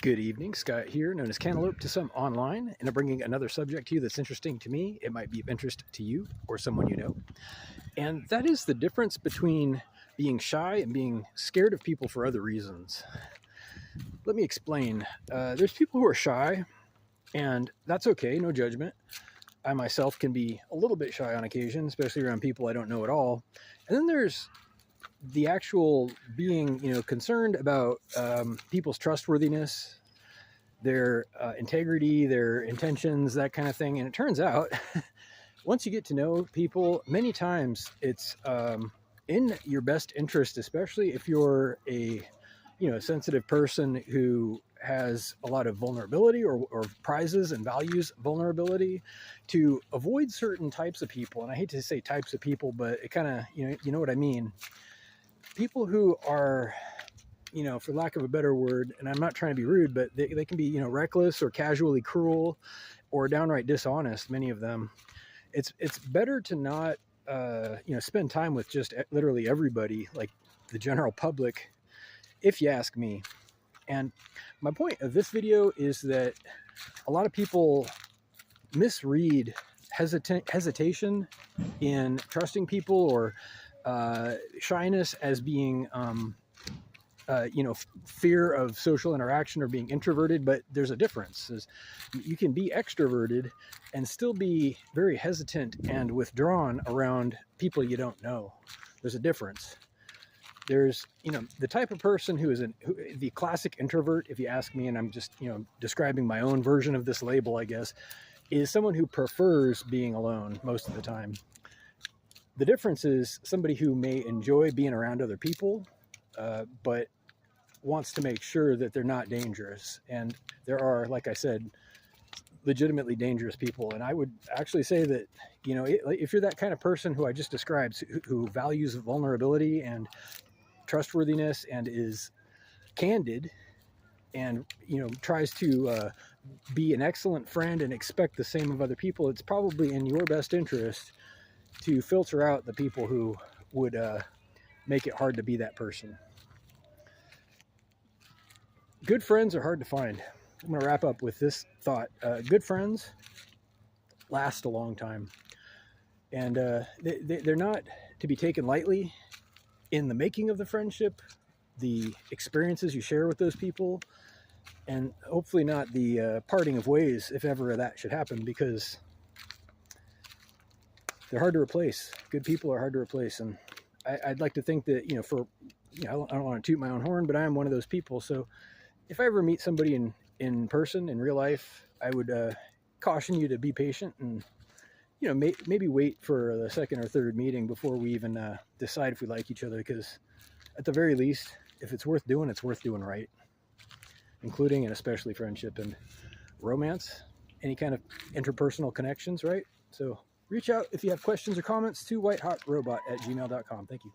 Good evening, Scott here, known as Cantaloupe to some online, and I'm bringing another subject to you that's interesting to me. It might be of interest to you or someone you know. And that is the difference between being shy and being scared of people for other reasons. Let me explain. There's people who are shy, and that's okay, no judgment. I myself can be a little bit shy on occasion, especially around people I don't know at all. And then there's the actual being, concerned about people's trustworthiness, their integrity, their intentions, that kind of thing. And it turns out, once you get to know people, many times it's in your best interest, especially if you're a sensitive person who has a lot of vulnerability or prizes and values vulnerability, to avoid certain types of people. And I hate to say types of people, but it kind of, you know what I mean. People who are, for lack of a better word, and I'm not trying to be rude, but they can be, reckless or casually cruel or downright dishonest, many of them. It's better to not, spend time with just literally everybody, like the general public, if you ask me. And my point of this video is that a lot of people misread hesitation in trusting people, or shyness as being, fear of social interaction or being introverted. But there's a difference. You can be extroverted and still be very hesitant and withdrawn around people you don't know. There's a difference. There's, the type of person who is the classic introvert, if you ask me, and I'm just, describing my own version of this label, I guess, is someone who prefers being alone most of the time. The difference is somebody who may enjoy being around other people, but wants to make sure that they're not dangerous. And there are, like I said, legitimately dangerous people. And I would actually say that, if you're that kind of person who I just described, who values vulnerability and trustworthiness and is candid and, tries to be an excellent friend and expect the same of other people, it's probably in your best interest to filter out the people who would make it hard to be that person. Good friends are hard to find. I'm going to wrap up with this thought. Good friends last a long time. And they're not to be taken lightly in the making of the friendship, the experiences you share with those people, and hopefully not the parting of ways, if ever that should happen, because they're hard to replace. Good people are hard to replace. And I'd like to think that, I don't want to toot my own horn, but I am one of those people. So if I ever meet somebody in person, in real life, I would caution you to be patient and, maybe wait for the second or third meeting before we even decide if we like each other. Because at the very least, if it's worth doing, it's worth doing right, including and especially friendship and romance, any kind of interpersonal connections, right? So reach out if you have questions or comments to whitehotrobot@gmail.com. Thank you.